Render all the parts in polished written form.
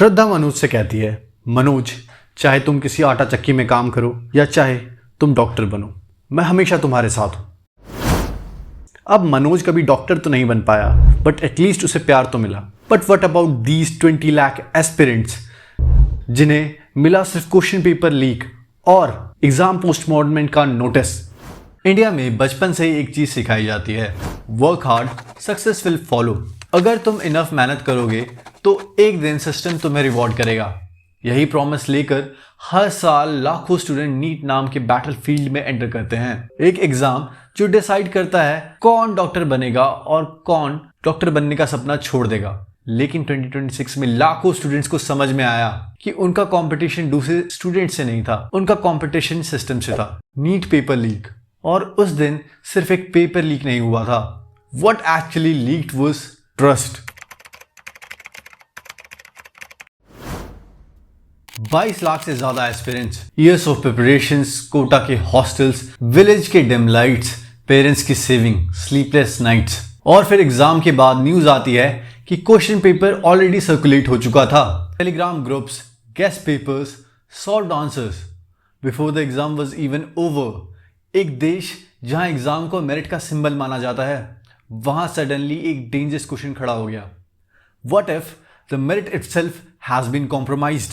श्रद्धा मनोज से कहती है, मनोज, चाहे तुम किसी आटा चक्की में काम करो या चाहे तुम डॉक्टर बनो, मैं हमेशा तुम्हारे साथ हूं। अब मनोज कभी डॉक्टर तो नहीं बन पाया, बट एटलीस्ट उसे प्यार तो मिला। But what about these 20 lakh aspirants जिन्हें मिला सिर्फ क्वेश्चन पेपर लीक और एग्जाम पोस्टमॉर्टमेंट का नोटिस। इंडिया में बचपन से ही एक चीज सिखाई जाती है, work hard, success will follow. अगर तुम इनफ मेहनत करोगे तो एक दिन सिस्टम तुम्हें रिवॉर्ड करेगा। यही प्रॉमिस लेकर हर साल लाखों स्टूडेंट नीट नाम के बैटल फील्ड में एंटर करते हैं। एक एग्जाम जो डिसाइड करता है कौन डॉक्टर बनेगा और कौन डॉक्टर बनने का सपना छोड़ देगा। लेकिन 2026 में लाखों स्टूडेंट्स को समझ में आया कि उनका कंपटीशन दूसरे स्टूडेंट से नहीं था, उनका कंपटीशन सिस्टम से था। नीट पेपर लीक, और उस दिन सिर्फ एक पेपर लीक नहीं हुआ था। What actually leaked was trust। 22 lakh से ज्यादा aspirants, years of preparations, Kota के हॉस्टल्स, विलेज के डिम लाइट्स, पेरेंट्स की सेविंग, स्लीपलेस नाइट्स, और फिर एग्जाम के बाद न्यूज आती है कि क्वेश्चन पेपर ऑलरेडी सर्कुलेट हो चुका था। Telegram groups, guest papers, solved answers before the exam was even over. एक देश जहां एग्जाम को मेरिट का सिंबल माना जाता है, वहां सडनली एक डेंजरस क्वेश्चन खड़ा हो गया। What if the merit itself has been compromised?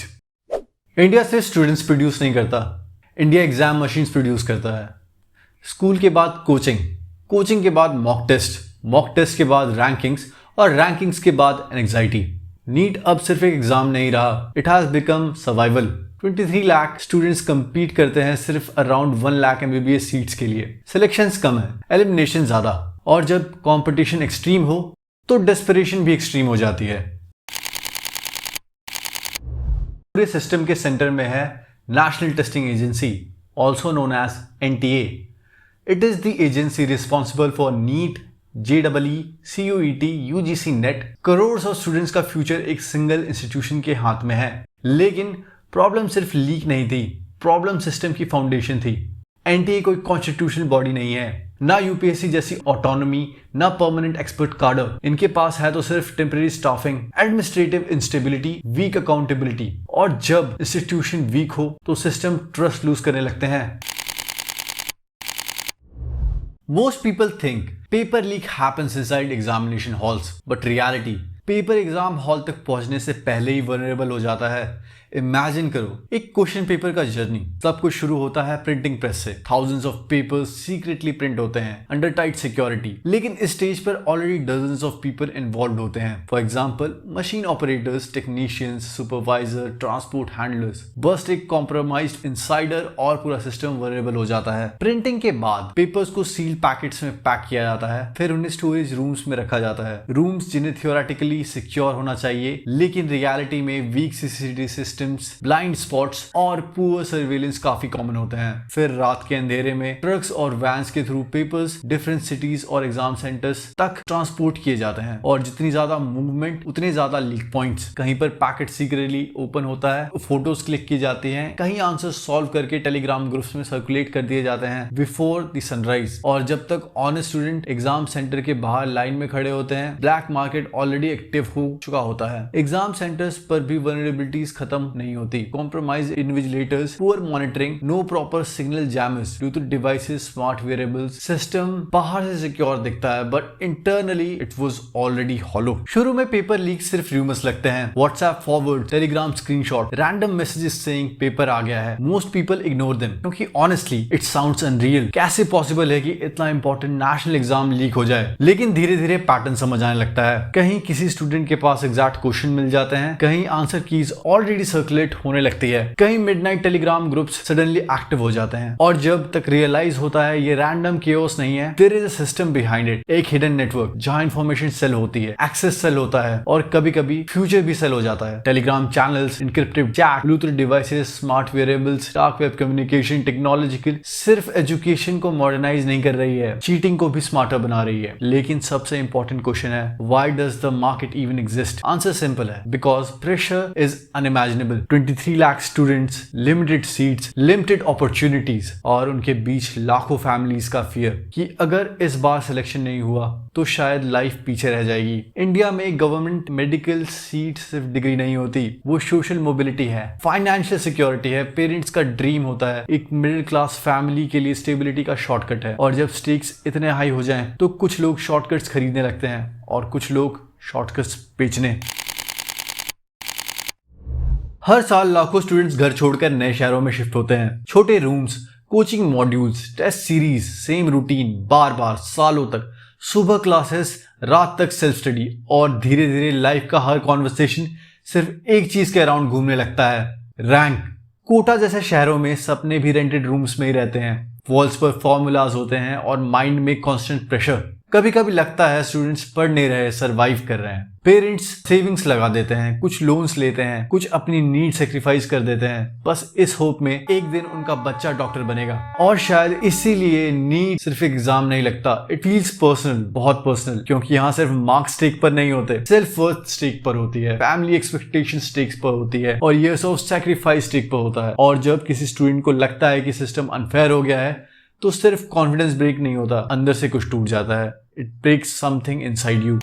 India सिर्फ स्टूडेंट्स प्रोड्यूस नहीं करता, इंडिया एग्जाम मशीन्स प्रोड्यूस करता है। स्कूल के बाद कोचिंग, कोचिंग के बाद मॉक टेस्ट, मॉक टेस्ट के बाद रैंकिंग्स, और रैंकिंग्स के बाद एंग्जाइटी। नीट अब सिर्फ एक एग्जाम नहीं रहा, it has become survival. 23 lakh students compete करते हैं सिर्फ अराउंड 1 लाख MBBS सीट्स के लिए। सिलेक्शंस कम है, एलिमिनेशन ज्यादा, और जब कंपटीशन एक्सट्रीम हो तो डेस्परेशन भी एक्सट्रीम हो जाती है। पूरे सिस्टम के सेंटर में है National Testing Agency, also known as NTA। It is the agency responsible for NEET, JEE, CUET, UGC NET. Crore of students का फ्यूचर एक सिंगल इंस्टीट्यूशन के हाथ में है। लेकिन प्रॉब्लम सिर्फ लीक नहीं थी, प्रॉब्लम सिस्टम की फाउंडेशन थी। NTA कोई कॉन्स्टिट्यूशनल बॉडी नहीं है, ना UPSC जैसी ऑटोनॉमी, ना परमानेंट एक्सपर्ट कार्डर। इनके पास है तो सिर्फ temporary staffing, administrative instability, weak accountability. और जब इंस्टीट्यूशन वीक हो तो सिस्टम ट्रस्ट लूज करने लगते हैं। Most people think paper leak happens inside examination halls, but reality, paper exam hall तक पहुंचने से पहले ही वनरेबल हो जाता है। इमेजिन करो एक क्वेश्चन पेपर का जर्नी। सब कुछ शुरू होता है प्रिंटिंग प्रेस से। Thousands of papers secretly print होते हैं अंडर टाइट सिक्योरिटी। लेकिन इस स्टेज पर already dozens of people involve होते हैं। For example machine operators, technicians, supervisor, transport handlers. बस एक कॉम्प्रोमाइज्ड इनसाइडर और पूरा सिस्टम वनरेबल हो जाता है। प्रिंटिंग के बाद पेपर्स को सील पैकेट्स में पैक किया जाता है, फिर उन्हें स्टोरेज रूम्स में रखा जाता है। रूम्स जिन्हें थियोरेटिकली सिक्योर होना चाहिए, लेकिन रियलिटी में weak CCTV systems, blind spots और पुअर सर्वेलेंस काफी कॉमन होते हैं। फिर रात के अंधेरे में ट्रक्स और वैन्स के थ्रू पेपर्स डिफरेंट सिटीज और एग्जाम सेंटर्स तक ट्रांसपोर्ट किए जाते हैं। और जितनी ज्यादा मूवमेंट उतने ज्यादा लीक पॉइंट्स। कहीं पर पैकेट सीक्रेटली ओपन होता है, फोटोज क्लिक की जाती हैं, कहीं आंसर सॉल्व करके टेलीग्राम ग्रुप्स में सर्कुलेट कर दिए जाते हैं बिफोर द सनराइज। और जब तक ऑनेस्ट स्टूडेंट एग्जाम सेंटर के बाहर लाइन में खड़े होते हैं, ब्लैक मार्केट ऑलरेडी एक्टिव हो चुका होता है। एग्जाम सेंटर्स पर भी वल्नरेबिलिटीज खत्म नहीं होती। Compromise invigilators, poor monitoring, no proper signal jammers due to devices, smart wearables. System बाहर से सिक्योर दिखता है but internally it was already hollow. शुरू में पेपर लीक सिर्फ रूमर्स लगते हैं, WhatsApp forward, Telegram screenshot, random messages saying paper आ गया है। मोस्ट पीपल इग्नोर देम क्योंकि ऑनेस्टली इट साउंड्स अनरियल। कैसे पॉसिबल है कि इतना इंपॉर्टेंट नेशनल एग्जाम लीक हो जाए? लेकिन धीरे धीरे पैटर्न समझ आने लगता है। कहीं किसी स्टूडेंट के पास एग्जैक्ट क्वेश्चन मिल जाते हैं, कहीं आंसर कीज ऑलरेडी सर्कुलेट होने लगती है, कहीं midnight Telegram groups suddenly active हो जाते हैं। और जब तक रियलाइज होता है ये रैंडम केओस नहीं है, there is a system behind it, एक हिडन नेटवर्क जहां इंफॉर्मेशन सेल होती है, एक्सेस सेल होता है, और कभी कभी फ्यूचर भी सेल हो जाता है। Telegram channels, encrypted chat, Bluetooth devices, smart wearables, dark web communication technological सिर्फ एजुकेशन को मॉडर्नाइज नहीं कर रही है, चीटिंग को भी स्मार्टर बना रही है। लेकिन सबसे इंपॉर्टेंट क्वेश्चन है, why does the market market even exist? Answer simple है, because pressure is unimaginable. 23 lakh students, limited seats, limited opportunities और उनके बीच लाखों families का fear कि अगर इस बार selection नहीं हुआ तो शायद लाइफ पीछे रह जाएगी। इंडिया में गवर्नमेंट मेडिकल सीट सिर्फ डिग्री नहीं होती, वो सोशल मोबिलिटी है, फाइनेंशियल सिक्योरिटी है, पेरेंट्स का ड्रीम होता है, एक मिडिल क्लास फैमिली के लिए स्टेबिलिटी का शॉर्टकट है। और जब स्टेक्स इतने हाई हो जाएं तो कुछ लोग शॉर्टकट्स खरीदने लगते हैं और कुछ लोग शॉर्टकट्स बेचने। हर साल लाखों स्टूडेंट्स घर छोड़कर नए शहरों में शिफ्ट होते हैं। छोटे rooms, coaching modules, test series, same routine, बार बार सालों तक, सुबह क्लासेस, रात तक सेल्फ स्टडी और धीरे धीरे लाइफ का हर कॉन्वर्सेशन सिर्फ एक चीज के अराउंड घूमने लगता है, रैंक। कोटा जैसे शहरों में सपने भी रेंटेड रूम्स में ही रहते हैं, वॉल्स पर फॉर्मूलाज होते हैं और माइंड में कांस्टेंट प्रेशर। कभी कभी लगता है स्टूडेंट्स पढ़ नहीं रहे, सरवाइव कर रहे हैं। पेरेंट्स सेविंग्स लगा देते हैं, कुछ लोन्स लेते हैं, कुछ अपनी नीड सेक्रीफाइस कर देते हैं, बस इस होप में एक दिन उनका बच्चा डॉक्टर बनेगा। और शायद इसीलिए नीट सिर्फ एग्जाम नहीं लगता, इट फील्स पर्सनल, बहुत पर्सनल, क्योंकि यहाँ सिर्फ मार्क्स स्टेक पर नहीं होते, सेल्फ वर्थ स्टेक पर होती है, फैमिली एक्सपेक्टेशन स्टेक्स पर होती है और इयर्स ऑफ सैक्रिफाइस स्टेक पर होता है। और जब किसी स्टूडेंट को लगता है कि सिस्टम अनफेयर हो गया है तो सिर्फ कॉन्फिडेंस ब्रेक नहीं होता, अंदर से कुछ टूट जाता है। It breaks something inside you.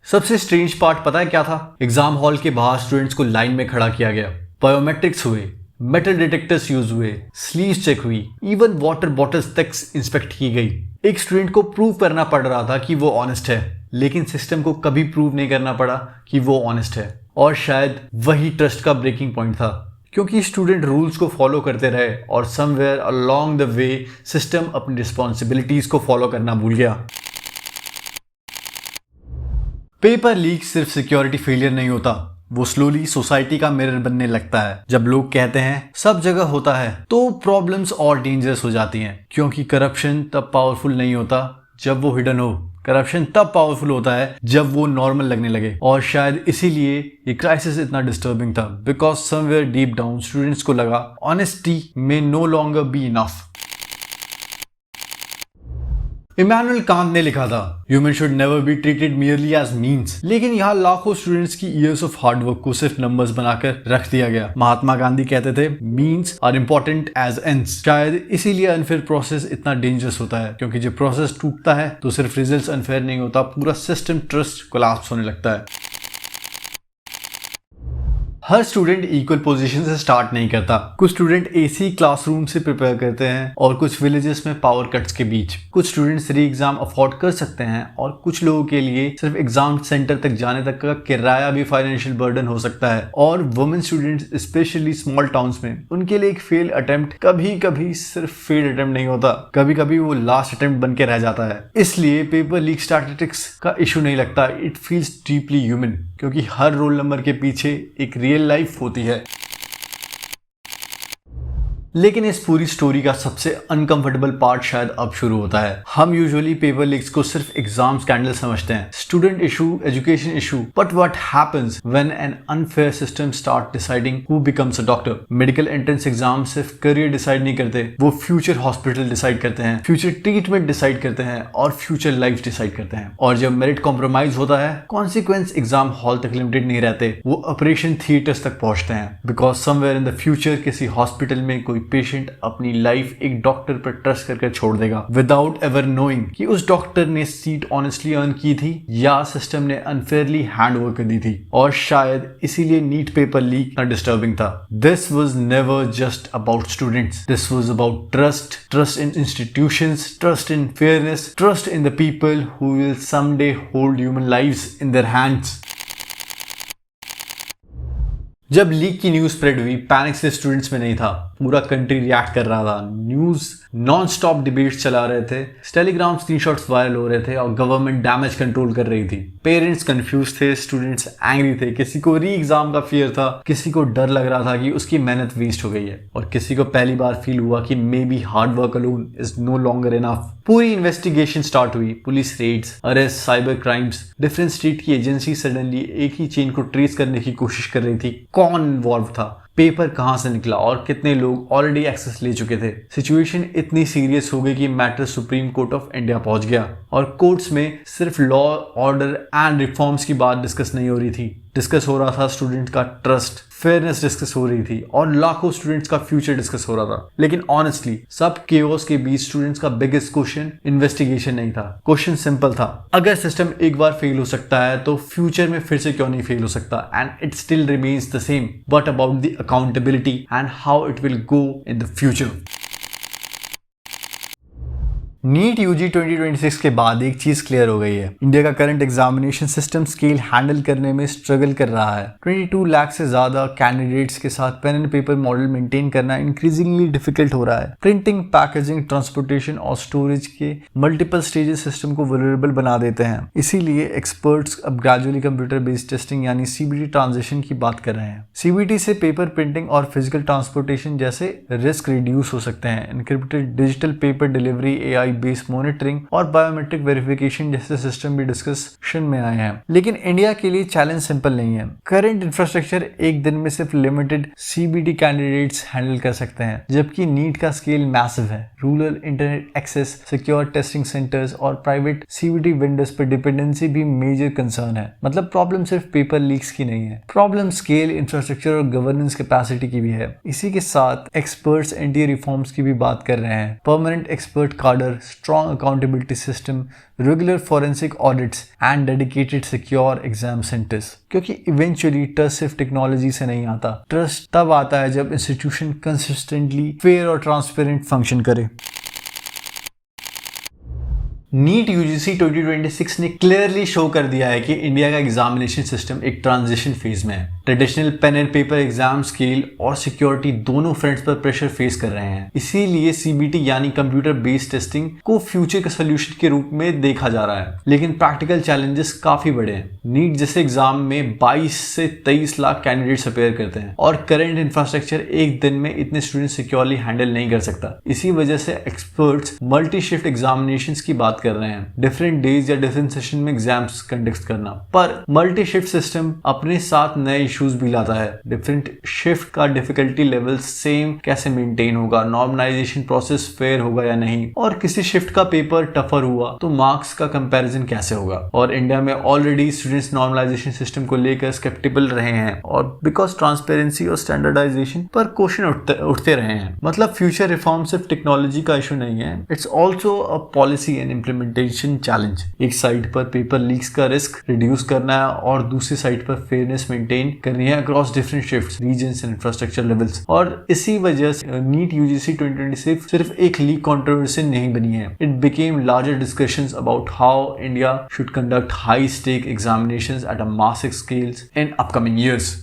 सबसे स्ट्रेंज पार्ट पता है क्या था? एग्जाम हॉल के बाहर स्टूडेंट्स को लाइन में खड़ा किया गया, बायोमेट्रिक्स हुए, मेटल डिटेक्टर्स यूज हुए, स्लीव्स चेक हुई, इवन वाटर बॉटल्स तक इंस्पेक्ट की गई। एक स्टूडेंट को प्रूव करना पड़ रहा था कि वो ऑनेस्ट है, लेकिन सिस्टम को कभी प्रूव नहीं करना पड़ा कि वो ऑनेस्ट है। और शायद वही ट्रस्ट का ब्रेकिंग पॉइंट था, क्योंकि स्टूडेंट रूल्स को फॉलो करते रहे और somewhere along the way system अपनी रिस्पॉन्सिबिलिटीज को फॉलो करना भूल गया। पेपर लीक सिर्फ सिक्योरिटी फेलियर नहीं होता, वो स्लोली सोसाइटी का मिरर बनने लगता है। जब लोग कहते हैं सब जगह होता है तो प्रॉब्लम्स और डेंजरस हो जाती हैं, क्योंकि करप्शन तब पावरफुल नहीं होता जब वो हिडन हो, करप्शन तब पावरफुल होता है जब वो नॉर्मल लगने लगे। और शायद इसीलिए ये क्राइसिस इतना डिस्टर्बिंग था, because somewhere deep down students को लगा ऑनेस्टी में no longer be enough. Immanuel Kant ने लिखा था human should never be treated merely as means, लेकिन यहाँ लाखों स्टूडेंट्स की ईयर्स ऑफ हार्डवर्क को सिर्फ नंबर्स बनाकर रख दिया गया। महात्मा गांधी कहते थे means are important as ends. शायद इसीलिए अनफेयर प्रोसेस इतना डेंजरस होता है, क्योंकि जब प्रोसेस टूटता है तो सिर्फ रिजल्ट्स अनफेयर नहीं होता, पूरा सिस्टम ट्रस्ट कोलैप्स होने लगता है। हर स्टूडेंट इक्वल पोजीशन से स्टार्ट नहीं करता। कुछ स्टूडेंट एसी क्लासरूम से प्रिपेयर करते हैं और कुछ विलेजेस में पावर कट्स के बीच। कुछ स्टूडेंट्स री एग्जाम अफोर्ड कर सकते हैं और कुछ लोगों के लिए सिर्फ एग्जाम सेंटर तक जाने तक का किराया भी फाइनेंशियल बर्डन हो सकता है। और women students specially small towns में, उनके लिए एक फेल अटेम्प्ट कभी कभी सिर्फ फेल अटेम्प्ट नहीं होता, कभी कभी वो लास्ट अटेम्प्ट बन के रह जाता है। इसलिए पेपर लीक स्टैटिस्टिक्स का इशू नहीं लगता, इट फील्स डीपली ह्यूमन, क्योंकि हर रोल नंबर के पीछे एक रियल लाइफ होती है। लेकिन इस पूरी स्टोरी का सबसे अनकंफर्टेबल पार्ट शायद अब शुरू होता है। हम यूजुअली पेपर लीक्स को सिर्फ एग्जाम स्कैंडल समझते हैं, student issue, education issue, but what happens when an unfair system start deciding who becomes a doctor? Medical entrance exam सिर्फ करियर डिसाइड नहीं करते, वो फ्यूचर हॉस्पिटल डिसाइड करते हैं, फ्यूचर ट्रीटमेंट डिसाइड करते हैं और फ्यूचर लाइफ डिसाइड करते हैं। और जब मेरिट कॉम्प्रोमाइज होता है, कॉन्सिक्वेंस एग्जाम हॉल तक लिमिटेड नहीं रहते, वो ऑपरेशन थिएटर्स तक पहुंचते हैं, because somewhere in the future किसी हॉस्पिटल में कोई पेशेंट अपनी लाइफ एक डॉक्टर पर ट्रस्ट करके छोड़ देगा, विदाउट एवर नोइंग कि उस डॉक्टर ने सीट ऑनेस्टली अर्न की थी या सिस्टम ने अनफेयरली हैंड ओवर कर दी थी। और शायद इसीलिए नीट पेपर लीक इतना डिस्टर्बिंग था। This was never just about students, this was about trust, trust in institutions, trust in fairness, trust in the people who will someday hold human lives in their hands. जब leak की news spread हुई, panic से students में नहीं था, पूरा country react कर रहा था। न्यूज नॉन स्टॉप डिबेट्स चला रहे थे, टेलीग्राम स्क्रीनशॉट्स वायरल हो रहे थे और गवर्नमेंट डैमेज कंट्रोल कर रही थी। पेरेंट्स कंफ्यूज थे, स्टूडेंट्स एंग्री थे, किसी को री एग्जाम का फियर था, किसी को डर लग रहा था कि उसकी मेहनत वेस्ट हो गई है और किसी को पहली बार फील हुआ कि maybe hard work alone is no longer enough. पूरी इन्वेस्टिगेशन स्टार्ट हुई, police raids, arrest, cyber crimes, different state की एजेंसी सडनली एक ही चेन को ट्रेस करने की कोशिश कर रही थी, कौन इन्वॉल्व था। पेपर कहां से निकला और कितने लोग ऑलरेडी एक्सेस ले चुके थे। सिचुएशन इतनी सीरियस हो गई कि matter supreme court of India पहुंच गया और कोर्ट्स में सिर्फ लॉ, ऑर्डर एंड रिफॉर्म्स की बात डिस्कस नहीं हो रही थी, डिस्कस हो रहा था स्टूडेंट का ट्रस्ट, फेयरनेस डिस्कस हो रही थी और लाखों स्टूडेंट्स का फ्यूचर डिस्कस हो रहा था। लेकिन ऑनेस्टली सब केओस के बीच स्टूडेंट्स का बिगेस्ट क्वेश्चन इन्वेस्टिगेशन नहीं था। क्वेश्चन सिंपल था, अगर सिस्टम एक बार फेल हो सकता है तो फ्यूचर में फिर से क्यों नहीं फेल हो सकता? And it still remains the same, but about the accountability and how it will go in the future. NEET UG 2026 के बाद एक चीज क्लियर हो गई है, इंडिया का current examination system scale handle करने में स्ट्रगल कर रहा है। 22 लाख से ज्यादा कैंडिडेट्स के साथ pen and paper model maintain करना इंक्रीजिंगली डिफिकल्ट हो रहा है। प्रिंटिंग, पैकेजिंग, ट्रांसपोर्टेशन और स्टोरेज के मल्टीपल स्टेजेस सिस्टम को वल्नरेबल बना देते हैं। इसीलिए एक्सपर्ट्स अब ग्रेजुअली कंप्यूटर बेस्ड टेस्टिंग यानी सीबीटी ट्रांजिशन की बात कर रहे हैं। सीबीटी से पेपर प्रिंटिंग और फिजिकल ट्रांसपोर्टेशन जैसे रिस्क रिड्यूस हो सकते हैं। Encrypted digital paper delivery, AI based monitoring और बायोमेट्रिक वेरिफिकेशन जैसे सिस्टम भी डिस्कशन में आए हैं। लेकिन इंडिया के लिए चैलेंज सिंपल नहीं है। करंट इंफ्रास्ट्रक्चर एक दिन में सिर्फ लिमिटेड सीबीटी कैंडिडेट्स हैंडल कर सकते हैं, जबकि नीट का स्केल मैसिव है। Rural internet access, secure testing centres और प्राइवेट सीबीटी वेंडर्स पर डिपेंडेंसी भी मेजर कंसर्न है। मतलब प्रॉब्लम सिर्फ पेपर लीक्स की नहीं है, प्रॉब्लम स्केल, इंफ्रास्ट्रक्चर और गवर्नेंस कैपेसिटी की भी है। इसी के साथ एक्सपर्ट्स एंटी रिफॉर्म्स की भी बात कर रहे हैं। परमानेंट एक्सपर्ट कार्डर, strong accountability system, regular forensic audits and dedicated secure exam centers। क्योंकि इवेंचुअली ट्रस्ट सिर्फ टेक्नोलॉजी से नहीं आता, ट्रस्ट तब आता है जब इंस्टीट्यूशन कंसिस्टेंटली फेयर और ट्रांसपेरेंट फंक्शन करे। नीट यूजीसी 2026 ने क्लियरली शो कर दिया है कि इंडिया का एग्जामिनेशन सिस्टम एक ट्रांजिशन फेज में है। Traditional pen and paper exam scale और सिक्योरिटी दोनों फ्रंट्स पर प्रेशर फेस कर रहे हैं। इसीलिए सीबीटी यानी कंप्यूटर बेस्ड टेस्टिंग को फ्यूचर के सोल्यूशन के रूप में देखा जा रहा है। लेकिन प्रैक्टिकल चैलेंजेस काफी बड़े हैं। नीट जैसे एग्जाम में 22 से 23 लाख कैंडिडेट्स अपेयर करते हैं और करंट इंफ्रास्ट्रक्चर एक दिन में इतने स्टूडेंट सिक्योरली हैंडल नहीं कर सकता। इसी वजह से एक्सपर्ट्स मल्टी शिफ्ट एग्जामिनेशंस की बात कर रहे हैं, डिफरेंट डेज या डिफरेंट सेशन में एग्जाम्स कंडक्ट करना। पर मल्टी शिफ्ट सिस्टम अपने साथ नए इश्यूज भी लाता है। डिफरेंट शिफ्ट का डिफिकल्टी लेवल सेम कैसे मेंटेन होगा, नॉर्मलाइजेशन प्रोसेस फेयर होगा या नहीं, और किसी शिफ्ट का पेपर टफर हुआ तो मार्क्स का कंपैरिजन कैसे होगा। और इंडिया में ऑलरेडी स्टूडेंट्स नॉर्मलाइजेशन सिस्टम को लेकर स्केप्टिकल रहे हैं और बिकॉज ट्रांसपेरेंसी और स्टैंडर्डाइजेशन पर क्वेश्चन उठते रहे हैं। मतलब फ्यूचर रिफॉर्म सिर्फ टेक्नोलॉजी का इशू नहीं है, it's also a policy and implementation challenge. एक साइड पर पेपर लीक्स का रिस्क रिड्यूस करना है और दूसरी साइड पर फेयरनेस मेंटेन करनी है across different shifts, regions and infrastructure levels. और इसी वजह से नीट यूजीसी 2026 सिर्फ एक लीक कंट्रोवर्सी नहीं बनी है, it became larger discussions about how India should conduct high stake examinations at a massive scales in upcoming years.